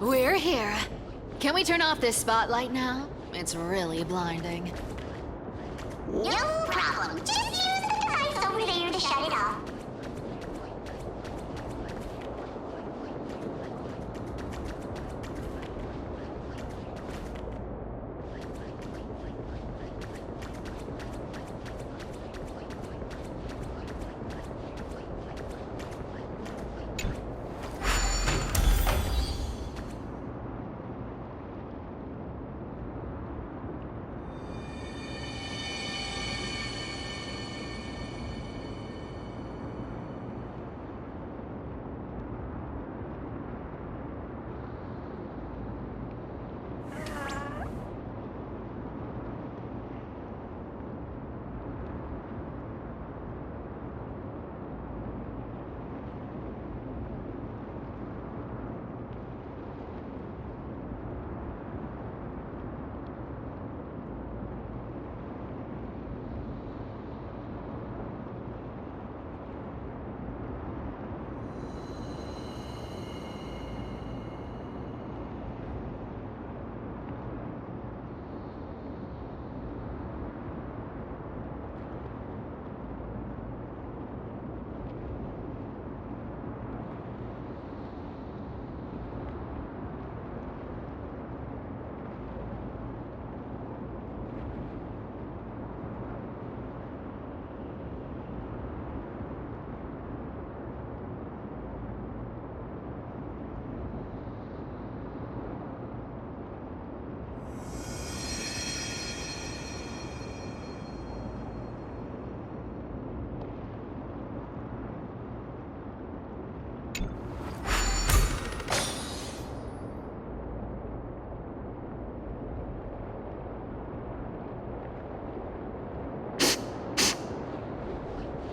We're here. Can we turn off this spotlight now? It's really blinding. No problem. Just use the device over there to shut it off.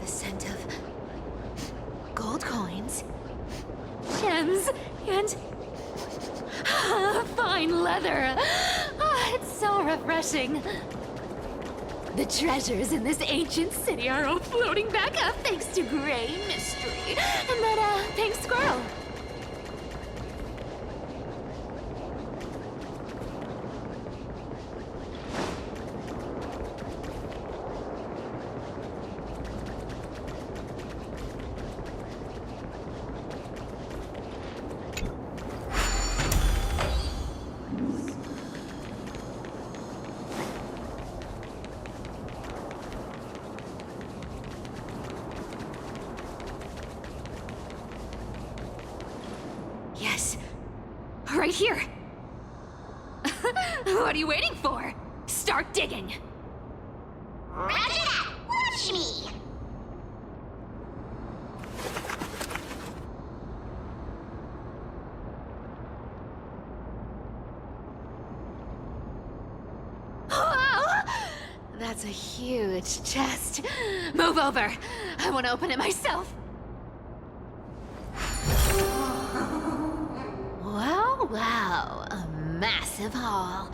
The scent of gold coins, gems, and fine leather. It's so refreshing. The treasures in this ancient city are all floating back up thanks to Gray Mystery and that pink squirrel. Yes, right here. What are you waiting for? Start digging. Roger that! Watch me! Wow! That's a huge chest. Move over. I want to open it myself. Wow, a massive haul.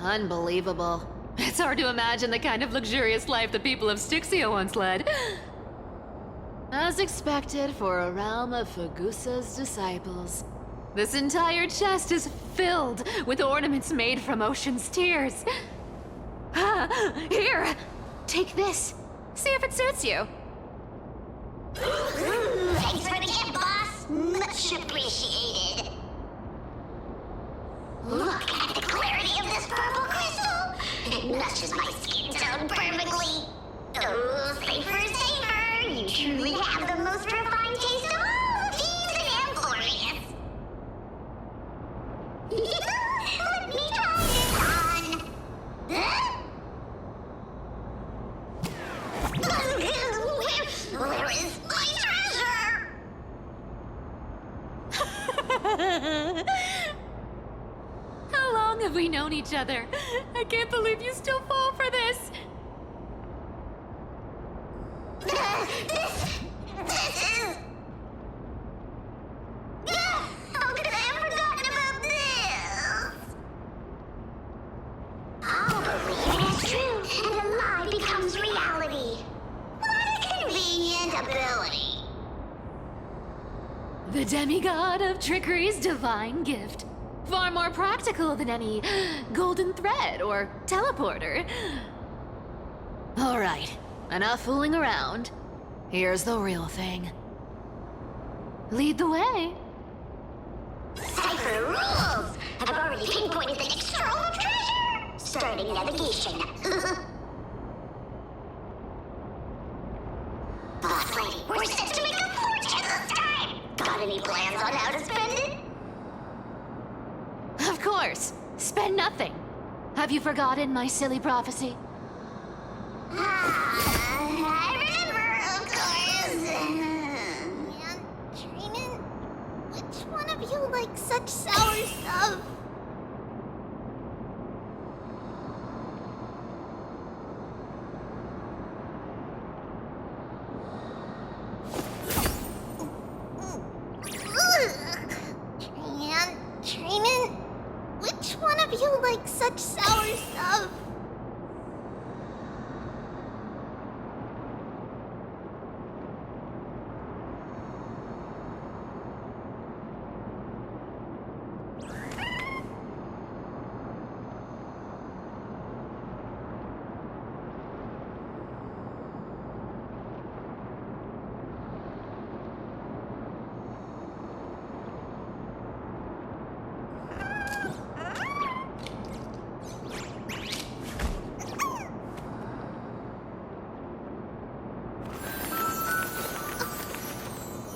Unbelievable. It's hard to imagine the kind of luxurious life the people of Styxia once led. As expected for a realm of Fagusa's disciples. This entire chest is filled with ornaments made from ocean's tears. Here, take this. See if it suits you. Thanks for the gift, boss. Much appreciated. Look at the clarity of this purple crystal. It matches my skin tone perfectly. Oh, safer, safer. You truly have the most refined taste of all thieves and employees. Let me try this on. Huh? Where is my treasure? How long have we known each other? I can't believe you still fall for this. This is... How could I have forgotten about this? I'll believe it is true, and a lie becomes reality. What a convenient ability. The demigod of trickery's divine gift. Far more practical than any golden thread or teleporter. Alright, enough fooling around. Here's the real thing. Lead the way. Cipher rules! I've already pinpointed the next trove of treasure! Starting navigation. Boss lady, we're set to make a fortune this time! Got any plans on how to spend it? Of course. Spend nothing. Have you forgotten my silly prophecy? I remember, of course. Man, Training, which one of you likes such sour stuff? Training, which one of you likes such sour stuff?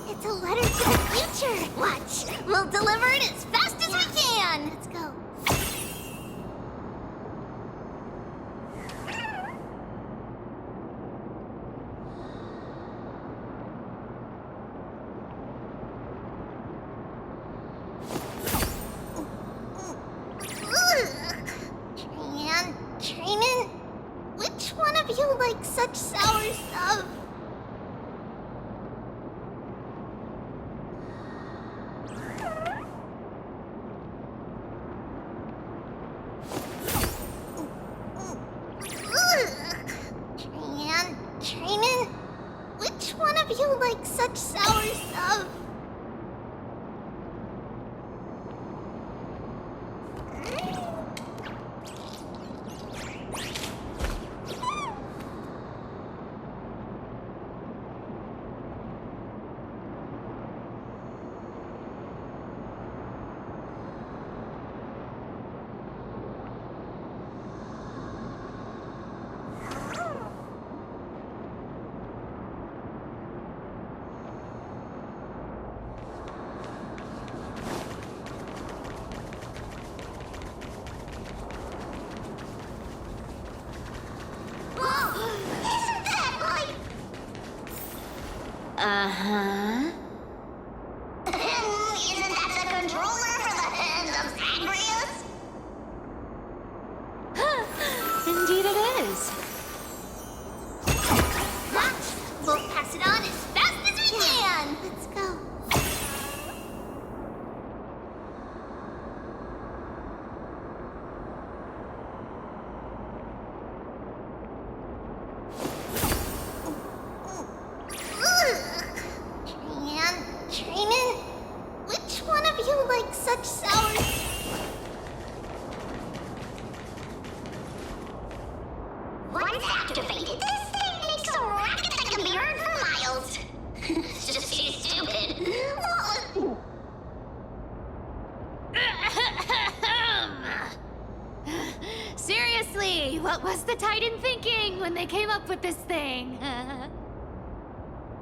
It's a letter to the future. Watch, we'll deliver it as fast as we can. Let's go. Training, which one of you likes such sour stuff? Training, which one of you likes such sour stuff? Uh-huh. Isn't that the controller for the hand of Zagreus? Indeed it is. Watch! We'll pass it on as fast as we can! Let's go. Training, which one of you likes such sour? Once activated, this thing makes a racket that can be heard for miles. It's just too stupid. Seriously, what was the Titan thinking when they came up with this thing?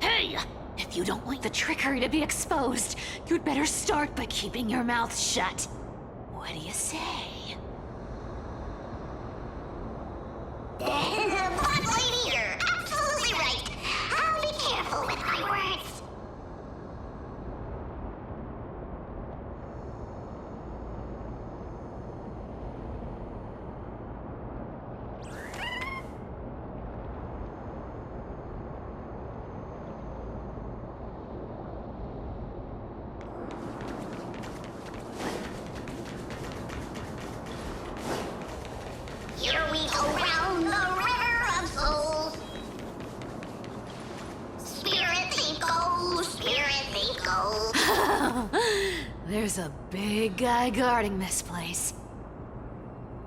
Hey! If you don't want the trickery to be exposed, you'd better start by keeping your mouth shut. What do you say? Boss lady, you're absolutely right. I'll be careful with my words. Here we go round the river of There's a big guy guarding this place.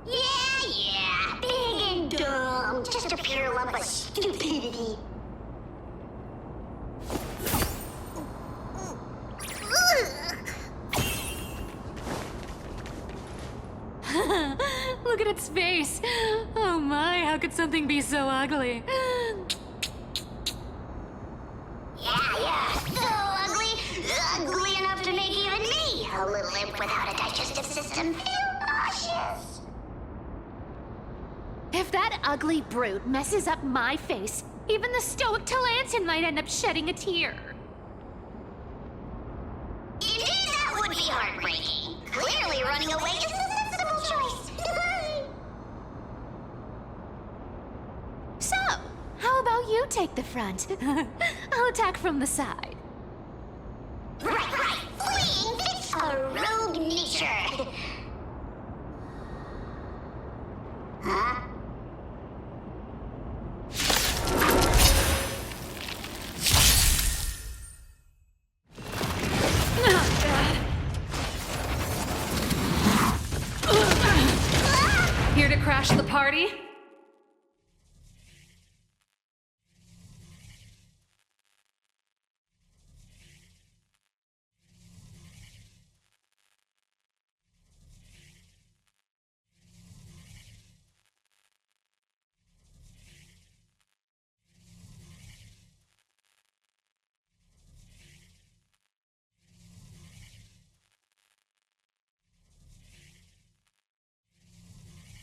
Yeah, big and dumb. Just a pure lump of stupidity. Look at its face. Oh my, how could something be so ugly? Yeah, so ugly. Ugly enough to make even me, a little imp without a digestive system, feel nauseous. If that ugly brute messes up my face, even the stoic Talantin might end up shedding a tear. Indeed, that would be heartbreaking. Clearly, running away is the sensible choice. So, how about you take the front? I'll attack from the side. Right. Fleeing fits a rogue nature. Huh? Here to crash the party?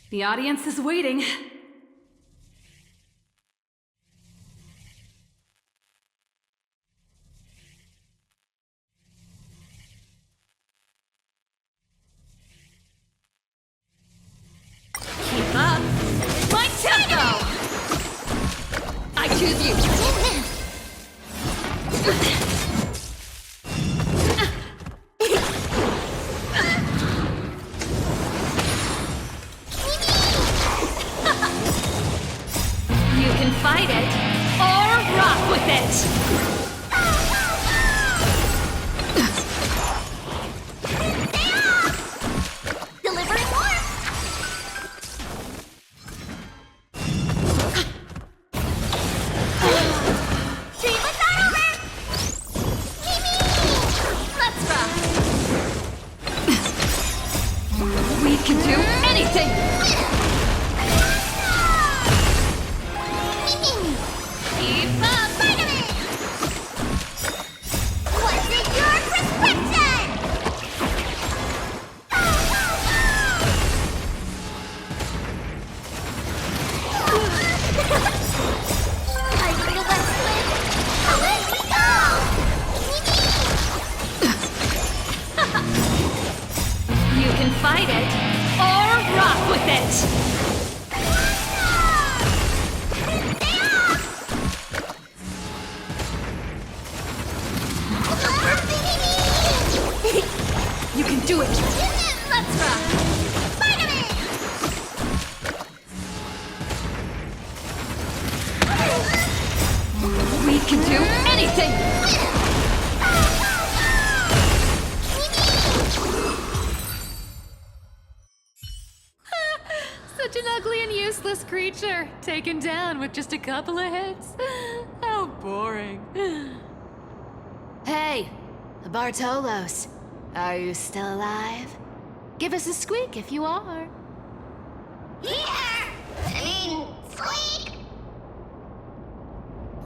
The audience is waiting. Keep up. My tempo! I choose you. You can fight it, or rock with it! Delivering warmth. Dream was not over. Let's rock! We can do anything! Keep up! What's in your prescription? Are you ready to let swim? Away we go! You can fight it, or rock with it! You can do it! Let's rock! We can do anything! Such an ugly and useless creature, taken down with just a couple of hits. How boring. Hey, Bartolos, are you still alive? Give us a squeak if you are. Squeak!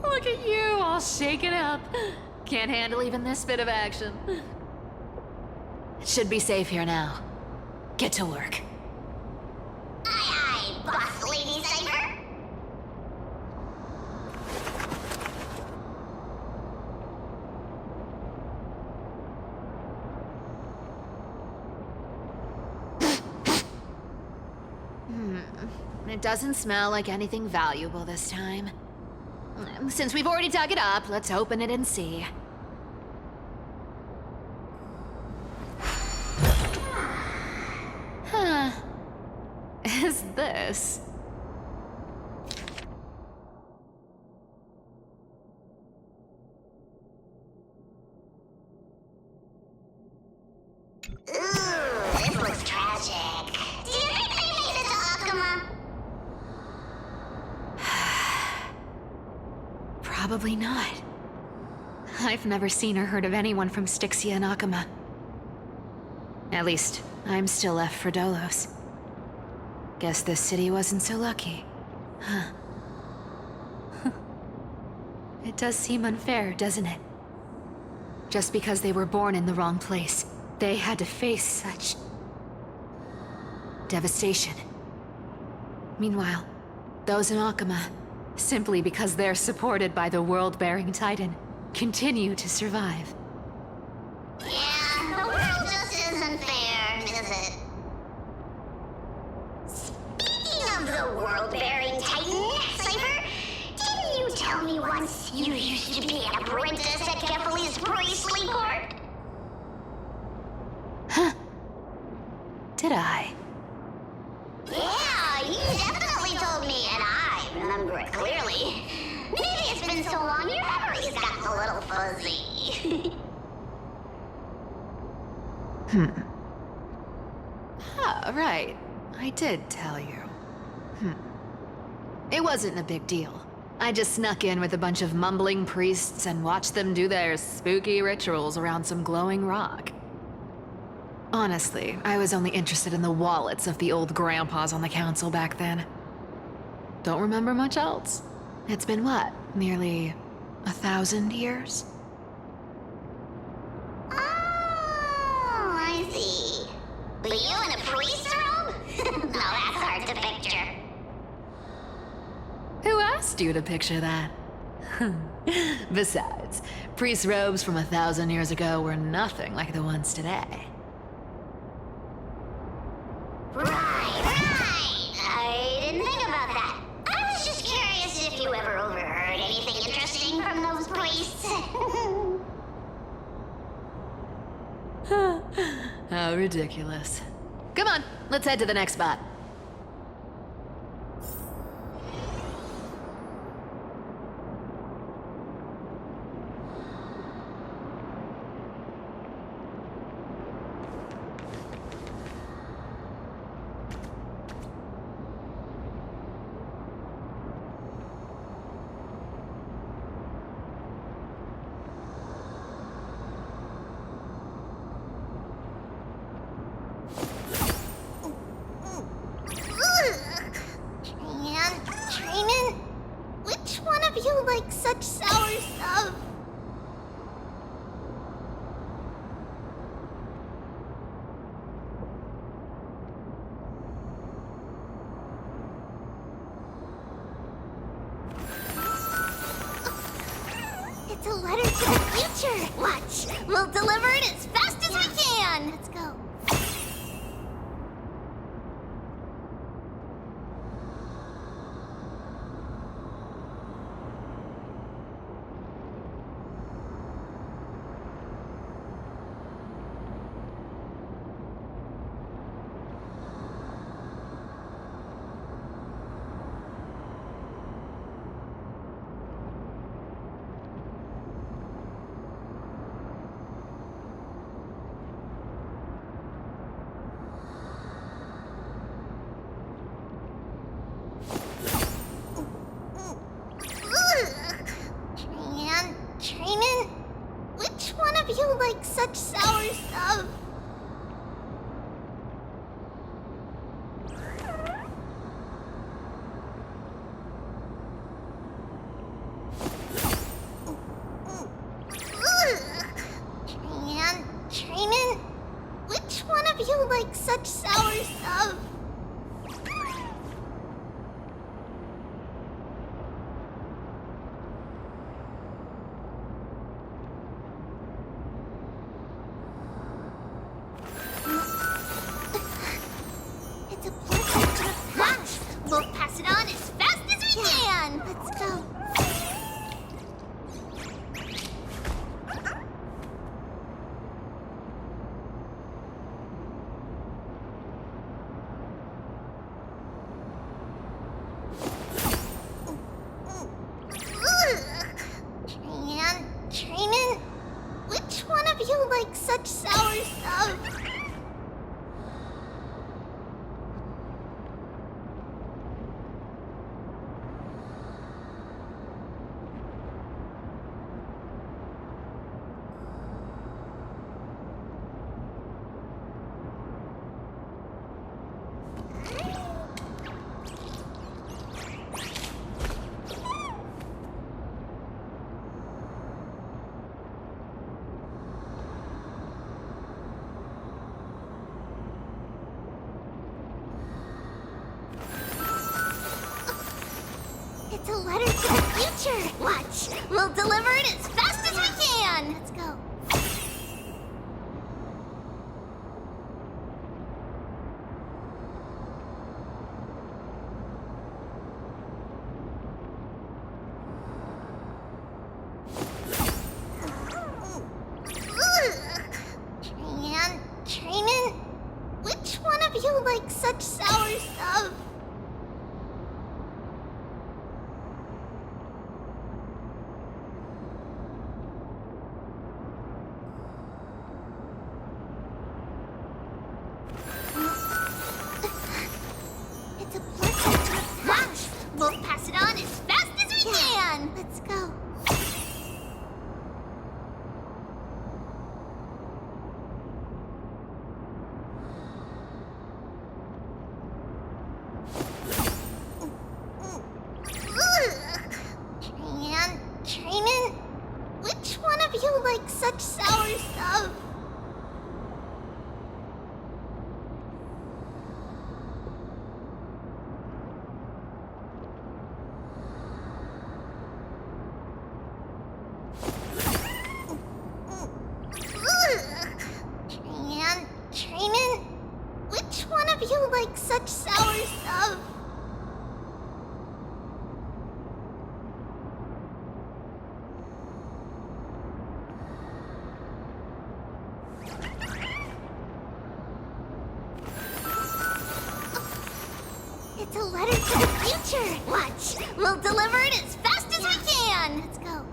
Look at you, all shaken up. Can't handle even this bit of action. It should be safe here now. Get to work. Aye, boss lady Cypher. It doesn't smell like anything valuable this time. Since we've already dug it up, let's open it and see. Huh. Is this? Probably not. I've never seen or heard of anyone from Styxia and Akama. At least, I'm still left for Dolos. Guess this city wasn't so lucky. Huh. It does seem unfair, doesn't it? Just because they were born in the wrong place, they had to face such devastation. Meanwhile, those in Akama, simply because they're supported by the world-bearing Titan, continue to survive. Yeah, the world just isn't fair, is it? Speaking of the world-bearing Titan, Cypher, didn't you tell me once you used to be an apprentice at Kefali's priestly court? Huh. Did I? Yeah, you definitely told me, and I remember it clearly. Maybe it's been so long your memory's gotten a little fuzzy. Ah, right. I did tell you. It wasn't a big deal. I just snuck in with a bunch of mumbling priests and watched them do their spooky rituals around some glowing rock. Honestly, I was only interested in the wallets of the old grandpas on the council back then. Don't remember much else. It's been what, nearly 1,000 years? Oh, I see. But you in a priest's robe? No, that's hard to picture. Who asked you to picture that? Besides, priest robes from 1,000 years ago were nothing like the ones today. Right. I didn't think about that. I was just curious if you ever overheard anything interesting from those priests. How ridiculous. Come on, let's head to the next spot. Training? Which one of you likes such sour stuff? It's a letter to the future. Watch. We'll deliver it as fast as we can. Let's go. Training? Which one of you likes such sour stuff? Training? Which one of you likes such sour stuff? It's a blessing. Watch! We'll pass it on as fast as we can! Let's go. Training? Which one of you likes such sour stuff? future. Watch, we'll deliver it as fast as we can. Let's go. Training? Which one of you likes such sour stuff? It's a blessing. Watch! We'll pass it on as fast as we can! Let's go. Training? Which one of you likes such sour stuff? Training? Which one of you likes such sour stuff? It's a letter to the future. Watch, we'll deliver it as fast as we can. Let's go.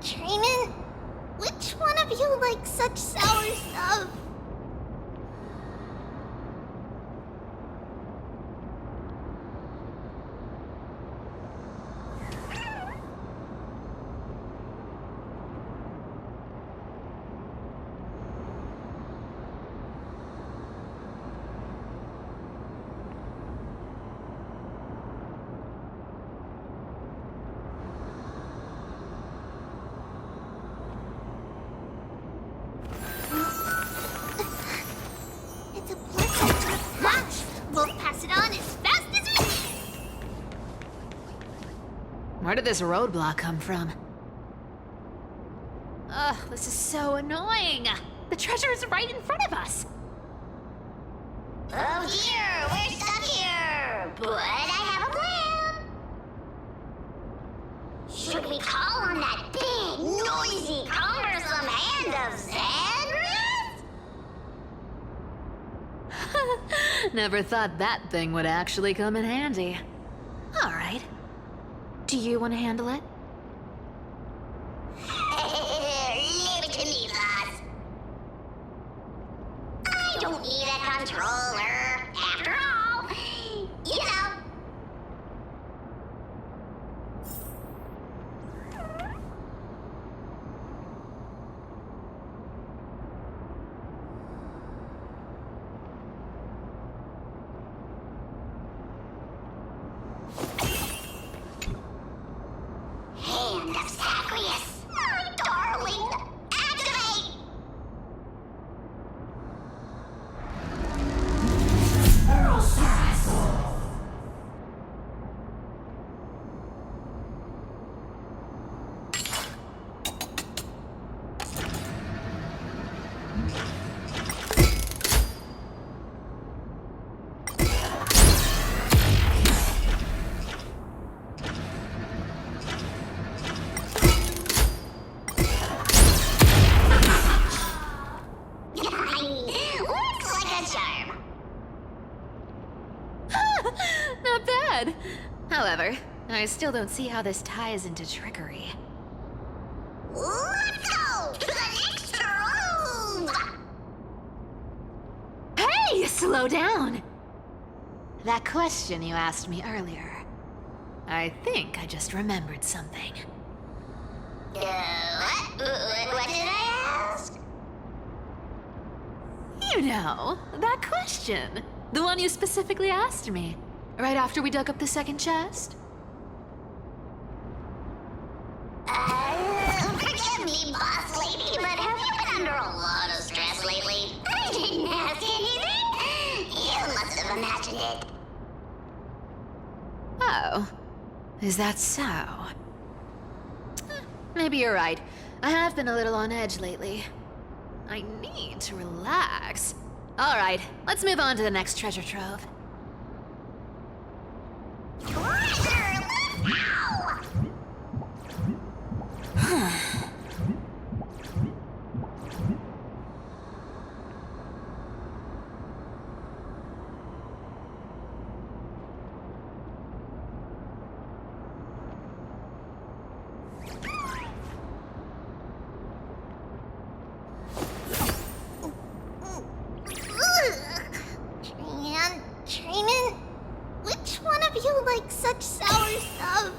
Training? Which one of you likes such sour stuff? It's a blessing. Watch! We'll pass it on as fast as we can! Where did this roadblock come from? Ugh, this is so annoying. The treasure is right in front of us. Oh dear, we're stuck here. But I have a plan. Should we call on that big, noisy, cumbersome hand of Xandrath? Never thought that thing would actually come in handy. All right. Do you want to handle it? Leave it to me, boss. I don't need a controller. After all, you know. Hand of Zagreus, my darling, activate! Looks like a charm. Not bad. However, I still don't see how this ties into trickery. Let's go to the next room! Hey, slow down! That question you asked me earlier. I think I just remembered something. What? What did I ask? You know, that question. The one you specifically asked me. Right after we dug up the second chest. Hey, boss lady, but have you been under a lot of stress lately? I didn't ask anything. You must have imagined it. Oh, is that so? Maybe you're right. I have been a little on edge lately. I need to relax. All right, let's move on to the next treasure trove. Treasure, let's go! Trayman, which one of you likes such sour stuff?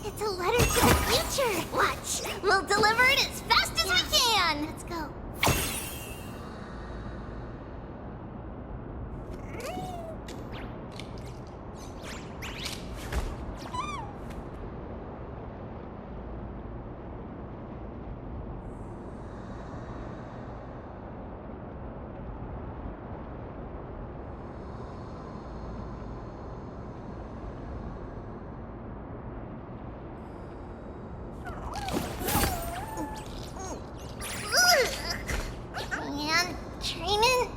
It's a letter to the future. Watch, we'll deliver it as fast as we can. Let's go. And Trayman,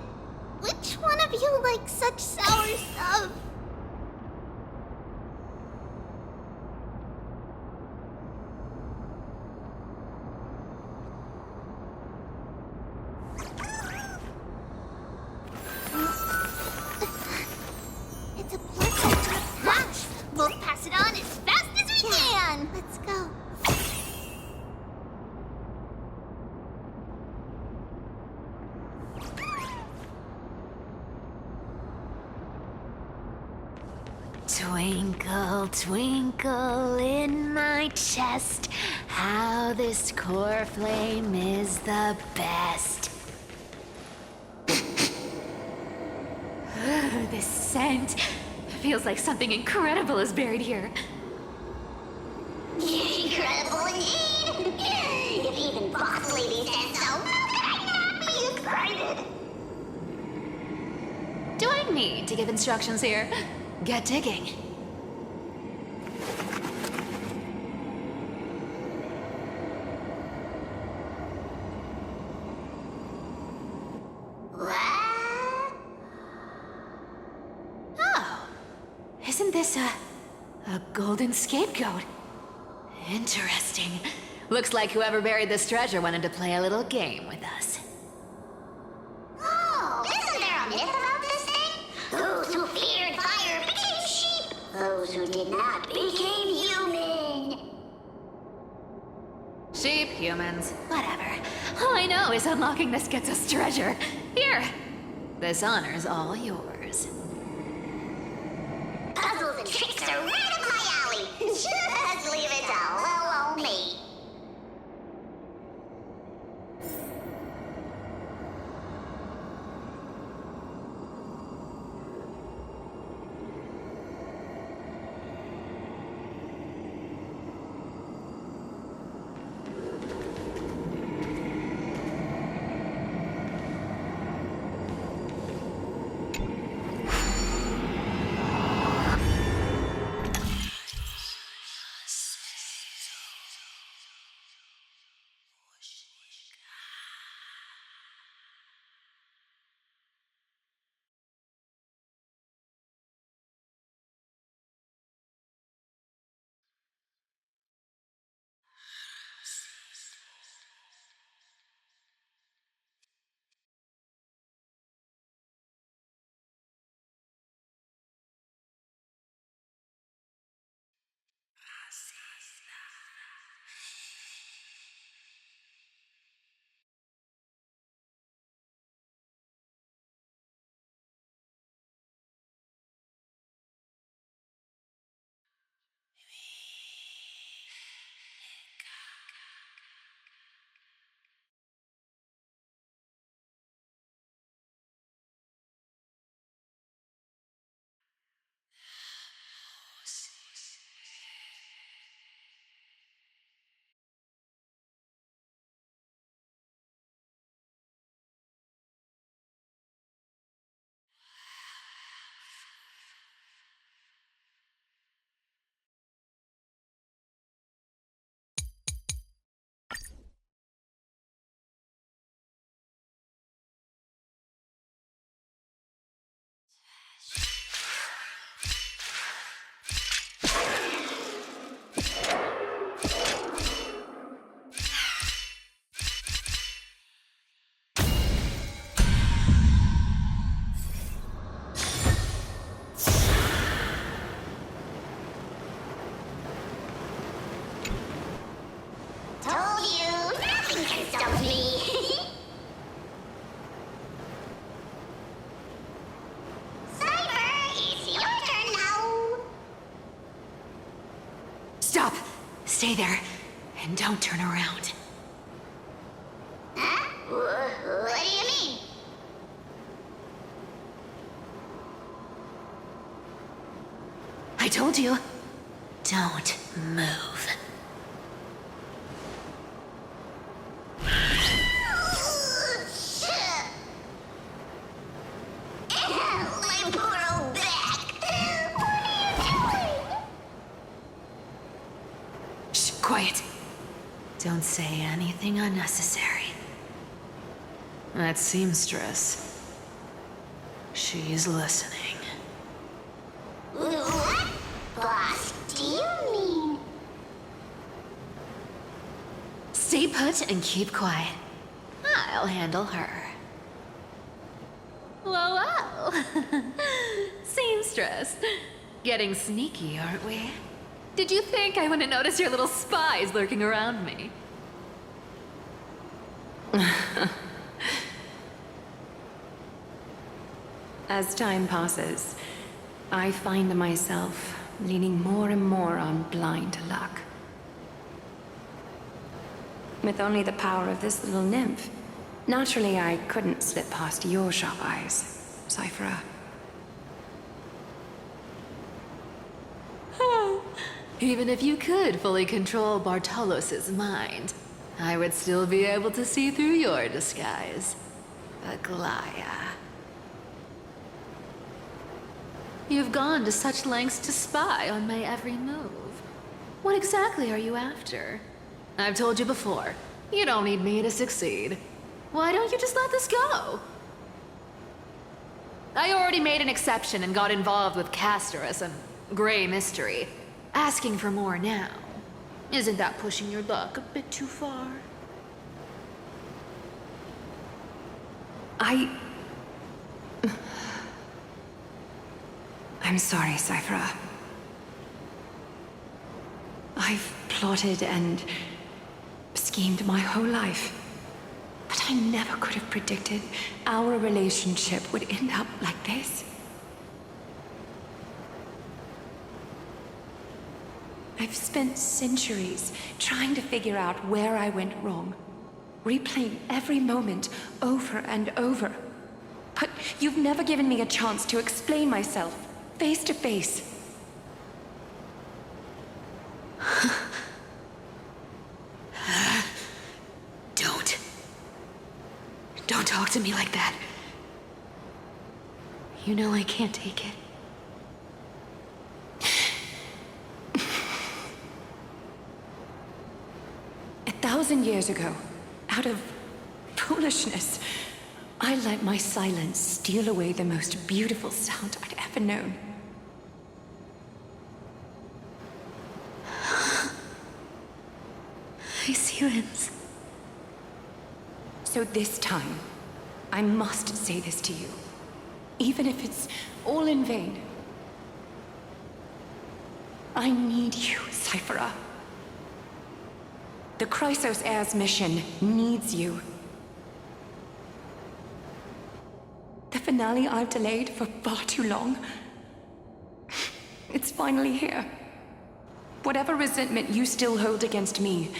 which one of you likes such sour stuff? It's a portal. Watch, we'll pass it on as fast as we can. Let's go. Twinkle, twinkle in my chest, how this core flame is the best. This scent feels like something incredible is buried here. Incredible indeed! If even Boss Lady said so, how could I not be excited? Do I need to give instructions here? Get digging. What? Oh, isn't this a golden scapegoat? Interesting. Looks like whoever buried this treasure wanted to play a little game with us. Oh, isn't there a myth about this thing? Those who feared fire became sheep. Those who did not became human. Sheep, humans, whatever. All I know is unlocking this gets us treasure. Here, this honor's all yours. Puzzles and tricks are right up my alley. Just leave it to little old me. Stay there, and don't turn around. Huh? What do you mean? I told you, don't move. My poor old back. What are you doing? Shh, quiet. Don't say anything unnecessary. That seamstress. She's listening. What? Boss, do you mean? Stay put and keep quiet. I'll handle her. Whoa, whoa. Seamstress. Getting sneaky, aren't we? Did you think I wouldn't notice your little spies lurking around me? As time passes, I find myself leaning more and more on blind luck. With only the power of this little nymph, naturally I couldn't slip past your sharp eyes, Cyphera. Even if you could fully control Bartolos's mind, I would still be able to see through your disguise. Aglaya. You've gone to such lengths to spy on my every move. What exactly are you after? I've told you before, you don't need me to succeed. Why don't you just let this go? I already made an exception and got involved with Castorus and Grey Mystery. Asking for more now. Isn't that pushing your luck a bit too far? I'm sorry, Cyphera. I've plotted and schemed my whole life. But I never could have predicted our relationship would end up like this. I've spent centuries trying to figure out where I went wrong, replaying every moment over and over. But you've never given me a chance to explain myself, face to face. Don't talk to me like that. You know I can't take it. 1,000 years ago, out of foolishness, I let my silence steal away the most beautiful sound I'd ever known. I see wins. So this time, I must say this to you, even if it's all in vain. I need you, Cyphera. The Chrysos Heir's mission needs you. The finale I've delayed for far too long. It's finally here. Whatever resentment you still hold against me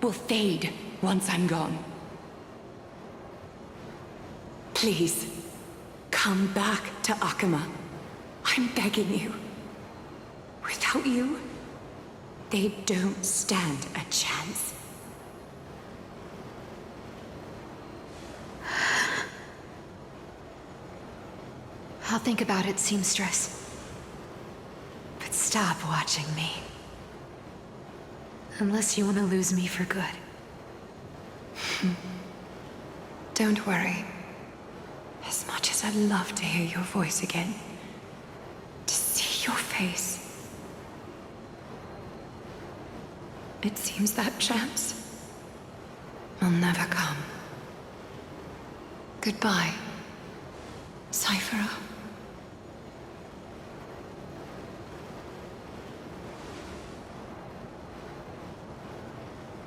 will fade once I'm gone. Please, come back to Akama. I'm begging you. Without you, they don't stand a chance. I'll think about it, seamstress. But stop watching me. Unless you want to lose me for good. Don't worry. As much as I'd love to hear your voice again, to see your face, it seems that chance will never come. Goodbye, Cyphera.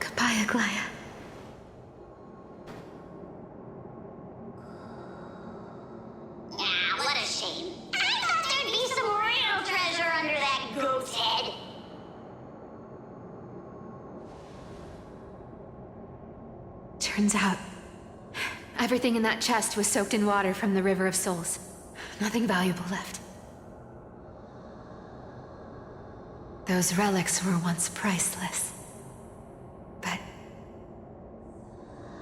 Goodbye, Aglaya. Ah, what a shame. I thought there'd be some real treasure under that goat's head. Turns out, everything in that chest was soaked in water from the River of Souls. Nothing valuable left. Those relics were once priceless. But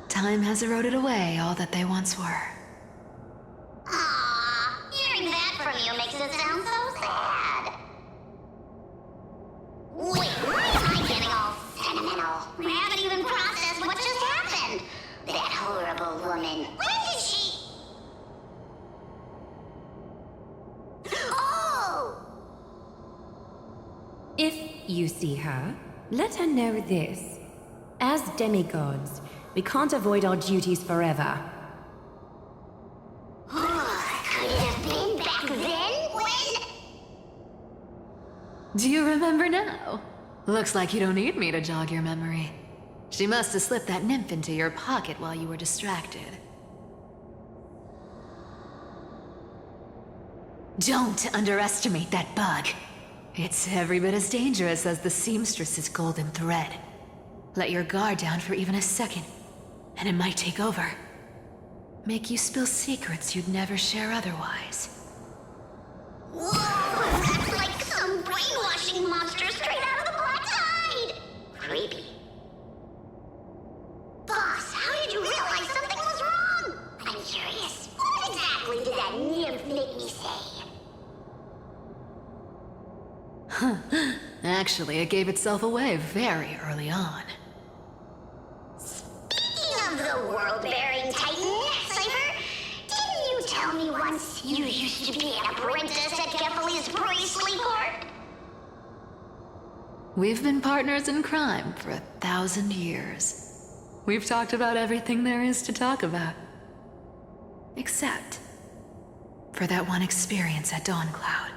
time has eroded away all that they once were. Aww, hearing that from you makes it sound so sad. Wait, why am I getting all sentimental? I haven't even processed what just happened. That horrible woman. Where is she? Oh! If you see her, let her know this. As demigods, we can't avoid our duties forever. Could it have been back then? When? Do you remember now? Looks like you don't need me to jog your memory. She must have slipped that nymph into your pocket while you were distracted. Don't underestimate that bug. It's every bit as dangerous as the seamstress's golden thread. Let your guard down for even a second, and it might take over. Make you spill secrets you'd never share otherwise. Whoa, that's like some brainwashing monster straight out of the Black Tide! Creepy. Boss, how did you realize something was wrong? I'm curious. What exactly did that nymph make me say? Actually, it gave itself away very early on. Speaking of the world-bearing titan, Cypher, didn't you tell me once you used to be an apprentice at Kefali's priestly court? We've been partners in crime for 1,000 years. We've talked about everything there is to talk about. Except for that one experience at Dawncloud.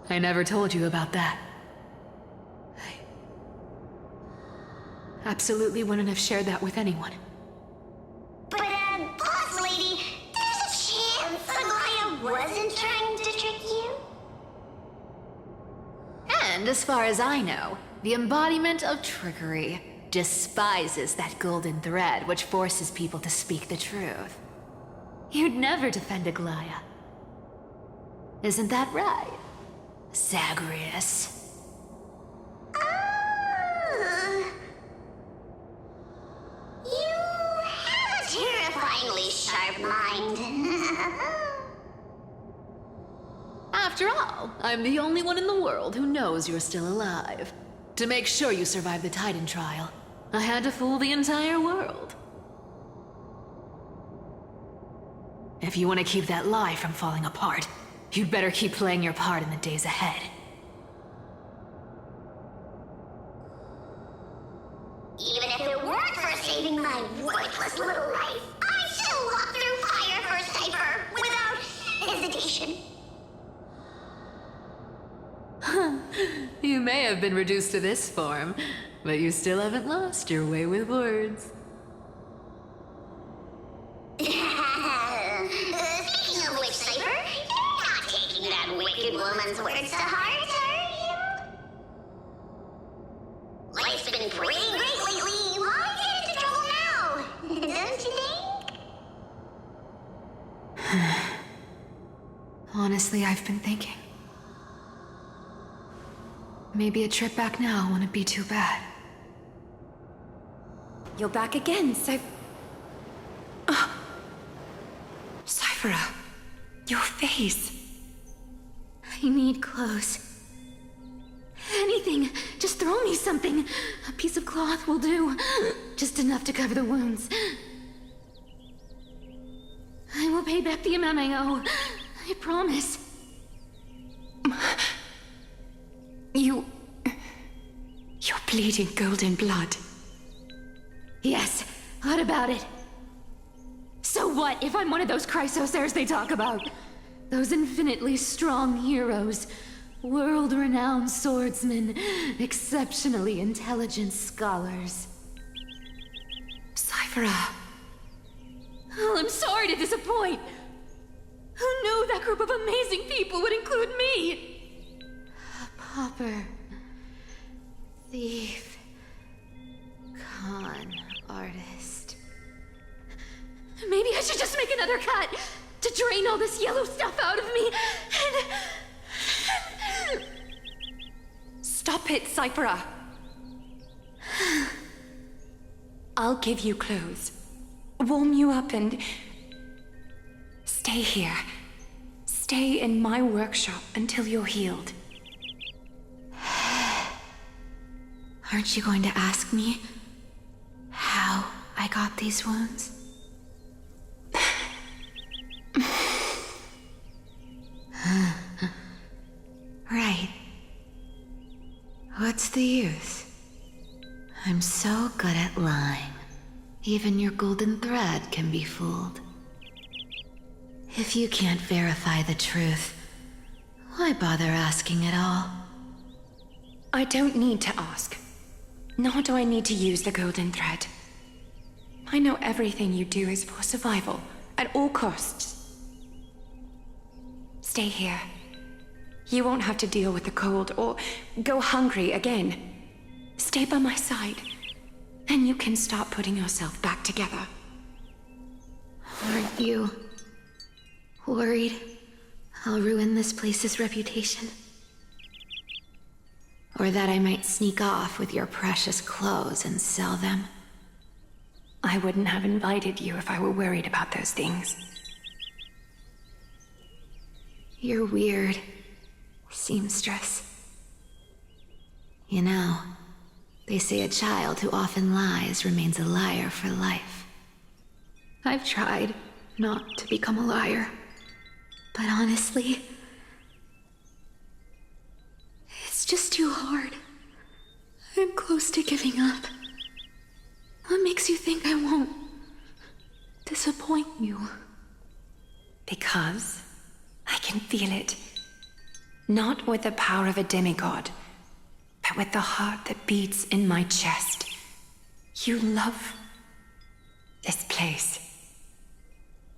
I never told you about that. I absolutely wouldn't have shared that with anyone. But, boss lady, there's a chance Agaya wasn't trying to trick you? And as far as I know, the embodiment of trickery despises that golden thread which forces people to speak the truth. You'd never defend Agaya. Isn't that right, Zagreus? You have a terrifyingly sharp mind. After all, I'm the only one in the world who knows you're still alive. To make sure you survive the Titan trial, I had to fool the entire world. If you want to keep that lie from falling apart, you'd better keep playing your part in the days ahead. Even if it weren't for saving my worthless little life, I'd still walk through fire for Cypher without hesitation. You may have been reduced to this form, but you still haven't lost your way with words. Speaking of which, Cypher, you're not taking that wicked woman's words to heart, are you? Life's been pretty great lately. Why get into trouble now? Don't you think? Honestly, I've been thinking. Maybe a trip back now wouldn't be too bad. You're back again, Cyphera, your face. I need clothes. Anything. Just throw me something. A piece of cloth will do. Just enough to cover the wounds. I will pay back the amount I owe. I promise. You're bleeding golden blood. Yes, what about it? So what if I'm one of those Chrysosairs they talk about? Those infinitely strong heroes, world-renowned swordsmen, exceptionally intelligent scholars. Cyphera. Oh, I'm sorry to disappoint. Who knew that group of amazing people would include me? A pauper, thief, con artist. to drain all this yellow stuff out of me and... Stop it, Cyphera. I'll give you clothes, warm you up, and stay here. Stay in my workshop until you're healed. Aren't you going to ask me how I got these wounds? Right. What's the use? I'm so good at lying. Even your golden thread can be fooled. If you can't verify the truth, why bother asking at all? I don't need to ask. Nor do I need to use the golden thread. I know everything you do is for survival, at all costs. Stay here. You won't have to deal with the cold or go hungry again. Stay by my side, and you can start putting yourself back together. Aren't you worried I'll ruin this place's reputation? Or that I might sneak off with your precious clothes and sell them? I wouldn't have invited you if I were worried about those things. You're weird, seamstress. You know, they say a child who often lies remains a liar for life. I've tried not to become a liar, but honestly, it's just too hard. I'm close to giving up. What makes you think I won't disappoint you? Because I can feel it. Not with the power of a demigod, but with the heart that beats in my chest. You love this place.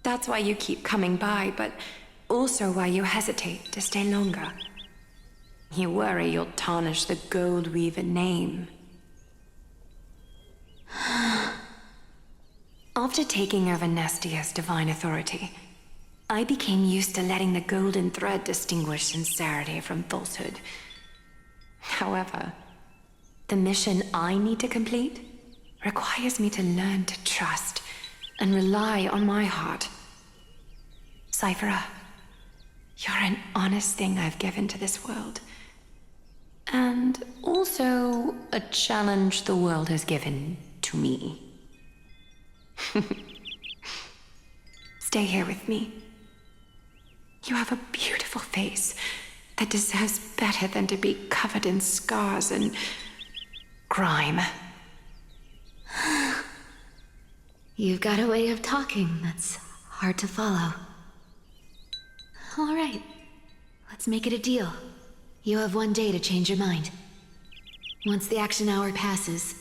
That's why you keep coming by, but also why you hesitate to stay longer. You worry you'll tarnish the Gold Weaver name. After taking over Nestia's divine authority, I became used to letting the golden thread distinguish sincerity from falsehood. However, the mission I need to complete requires me to learn to trust and rely on my heart. Cyphera, you're an honest thing I've given to this world. And also a challenge the world has given to me. Stay here with me. You have a beautiful face that deserves better than to be covered in scars and grime. You've got a way of talking that's hard to follow. All right, let's make it a deal. You have 1 day to change your mind. Once the action hour passes,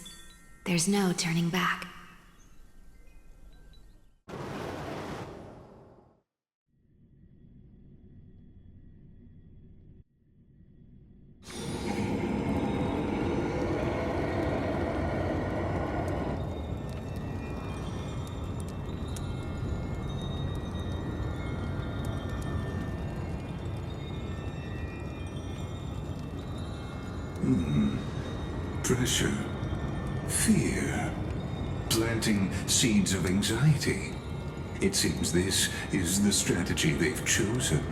there's no turning back. Pressure, fear, planting seeds of anxiety. It seems this is the strategy they've chosen.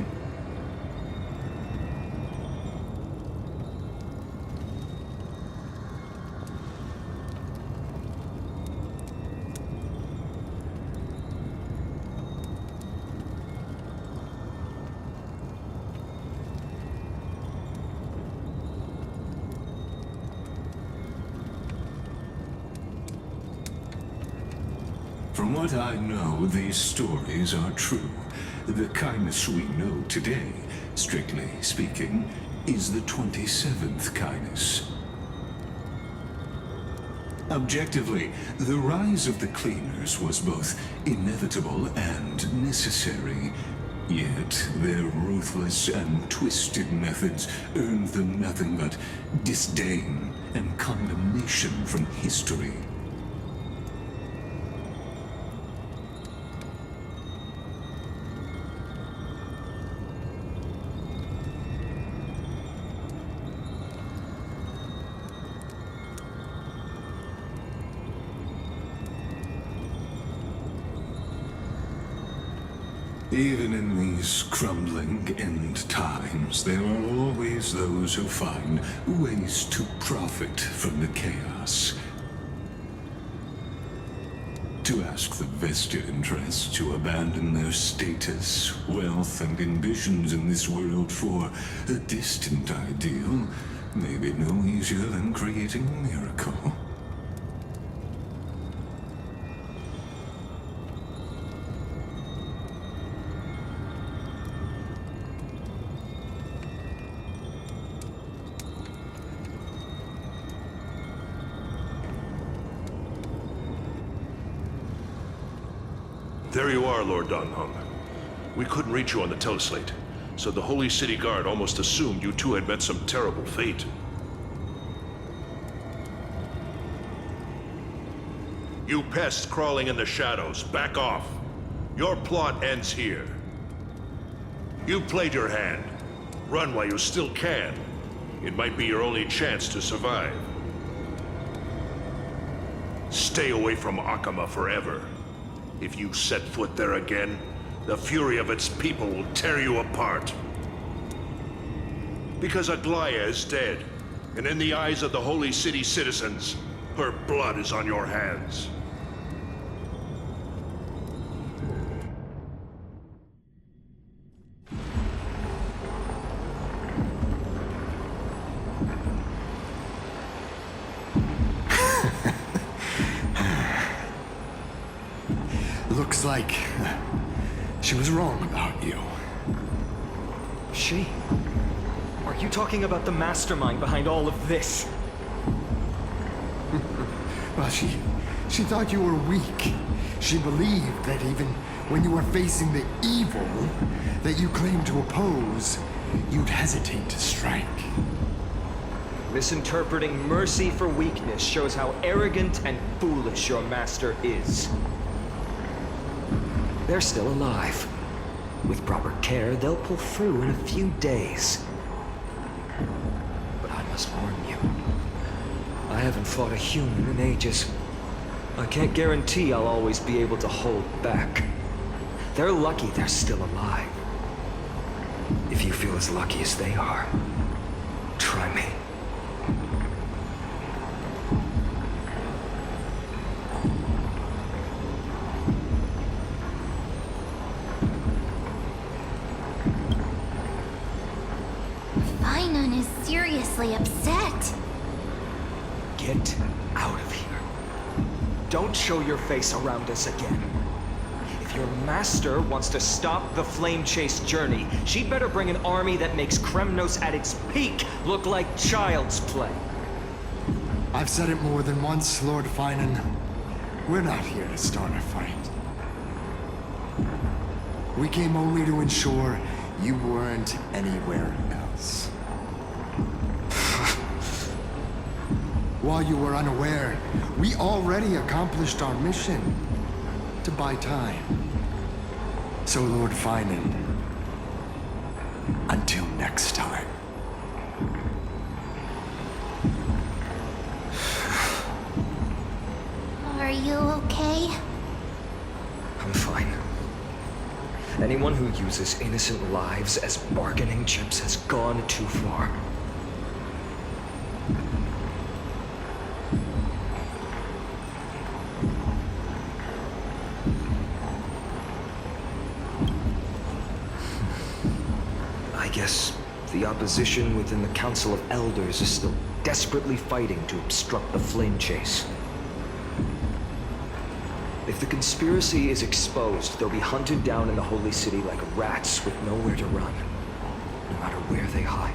From what I know, these stories are true. The kindness we know today, strictly speaking, is the 27th kindness. Objectively, the rise of the Cleaners was both inevitable and necessary. Yet, their ruthless and twisted methods earned them nothing but disdain and condemnation from history. Even in these crumbling end times, there are always those who find ways to profit from the chaos. To ask the vested interests to abandon their status, wealth, and ambitions in this world for a distant ideal may be no easier than creating a miracle. There you are, Lord Donghung. We couldn't reach you on the teleslate, so the Holy City Guard almost assumed you two had met some terrible fate. You pests crawling in the shadows, back off. Your plot ends here. You've played your hand. Run while you still can. It might be your only chance to survive. Stay away from Akama forever. If you set foot there again, the fury of its people will tear you apart. Because Aglaya is dead, and in the eyes of the Holy City citizens, her blood is on your hands. Looks like she was wrong about you. She? Are you talking about the mastermind behind all of this? Well, she thought you were weak. She believed that even when you were facing the evil that you claimed to oppose, you'd hesitate to strike. Misinterpreting mercy for weakness shows how arrogant and foolish your master is. They're still alive. With proper care, they'll pull through in a few days. But I must warn you. I haven't fought a human in ages. I can't guarantee I'll always be able to hold back. They're lucky they're still alive. If you feel as lucky as they are, try me. Finon is seriously upset. Get out of here. Don't show your face around us again. If your master wants to stop the Flame Chase journey, she'd better bring an army that makes Kremnos at its peak look like child's play. I've said it more than once, Lord Finan. We're not here to start a fight. We came only to ensure you weren't anywhere else. While you were unaware, we already accomplished our mission to buy time. So, Lord Finan, until next time. Are you okay? I'm fine. Anyone who uses innocent lives as bargaining chips has gone too far. I guess the opposition within the Council of Elders is still desperately fighting to obstruct the Flame Chase. If the conspiracy is exposed, they'll be hunted down in the Holy City like rats with nowhere to run, no matter where they hide.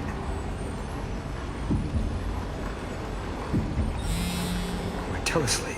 Tell us, Lee.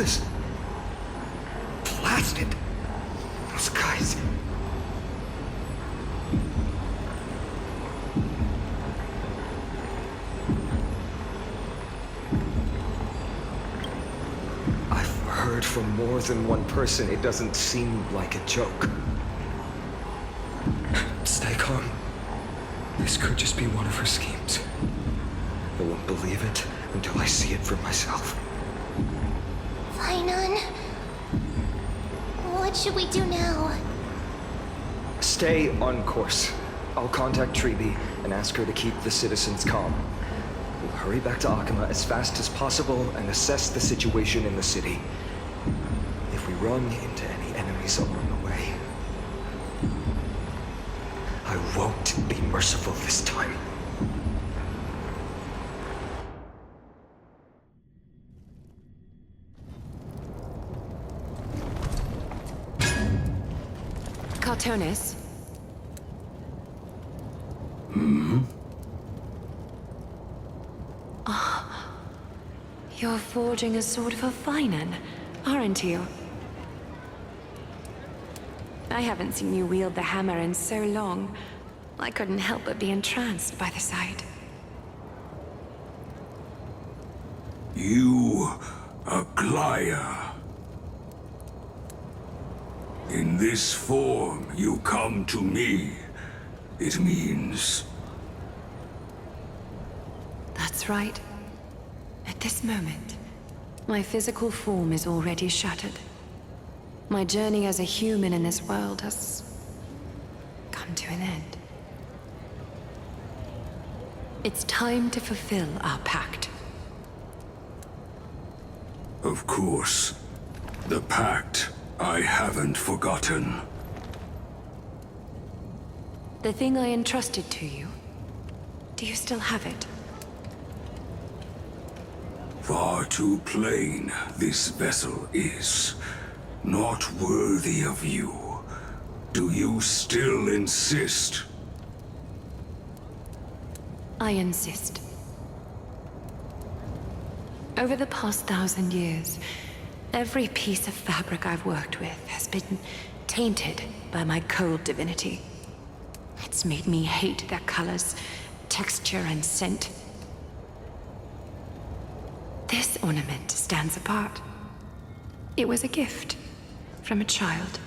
is this? Blasted! Those guys... I've heard from more than one person it doesn't seem like a joke. Stay calm. This could just be one of her schemes. I won't believe it until I see it for myself. Fainan, what should we do now? Stay on course. I'll contact Treeby and ask her to keep the citizens calm. We'll hurry back to Akama as fast as possible and assess the situation in the city. If we run into any enemies along the way, I won't be merciful this time. Cartonis? You're forging a sword for Fainan, aren't you? I haven't seen you wield the hammer in so long. I couldn't help but be entranced by the sight. You, Aglaya. In this form, you come to me. It means... That's right. At this moment, my physical form is already shattered. My journey as a human in this world has come to an end. It's time to fulfill our pact. Of course. The pact I haven't forgotten. The thing I entrusted to you, do you still have it? Far too plain this vessel is. Not worthy of you. Do you still insist? I insist. Over the past 1,000 years, every piece of fabric I've worked with has been tainted by my cold divinity. It's made me hate their colors, texture, and scent. This ornament stands apart. It was a gift from a child.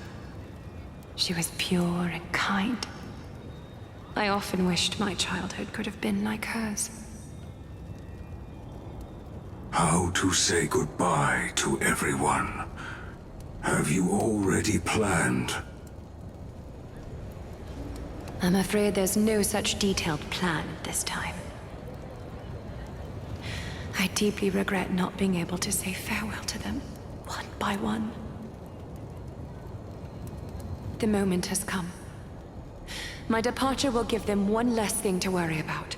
She was pure and kind. I often wished my childhood could have been like hers. How to say goodbye to everyone? Have you already planned? I'm afraid there's no such detailed plan at this time. I deeply regret not being able to say farewell to them, one by one. The moment has come. My departure will give them one less thing to worry about.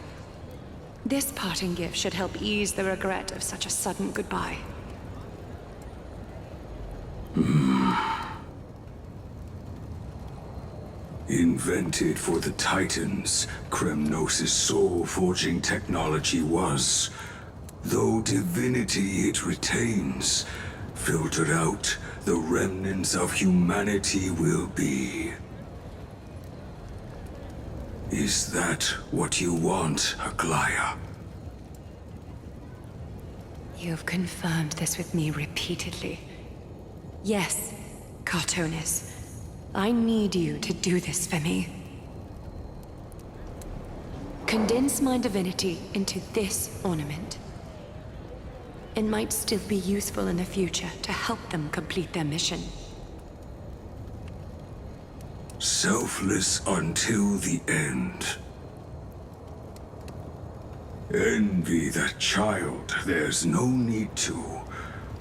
This parting gift should help ease the regret of such a sudden goodbye. Invented for the Titans, Kremnos' soul-forging technology was, though divinity it retains, filtered out, the remnants of humanity will be. Is that what you want, Aglaya? You've confirmed this with me repeatedly. Yes, Cartonis. I need you to do this for me. Condense my divinity into this ornament. It might still be useful in the future to help them complete their mission. Selfless until the end. Envy that child, there's no need to.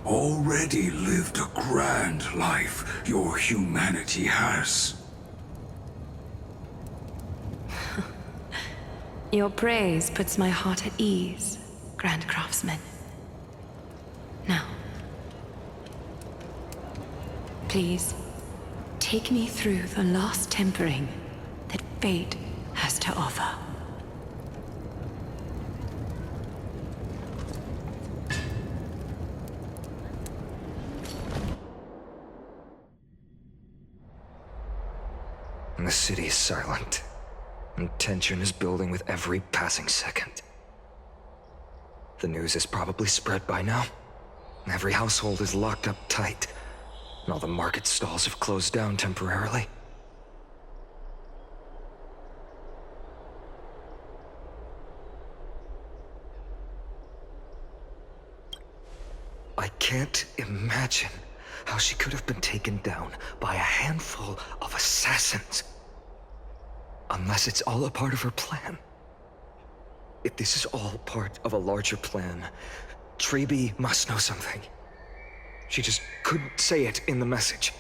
Already lived a grand life your humanity has. Your praise puts my heart at ease, Grand Craftsman. Now, please, take me through the last tempering that fate has to offer. And the city is silent. And tension is building with every passing second. The news is probably spread by now. Every household is locked up tight. And all the market stalls have closed down temporarily. I can't imagine how she could have been taken down by a handful of assassins. Unless it's all a part of her plan. If this is all part of a larger plan, Treby must know something. She just couldn't say it in the message.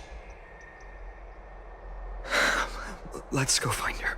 Let's go find her.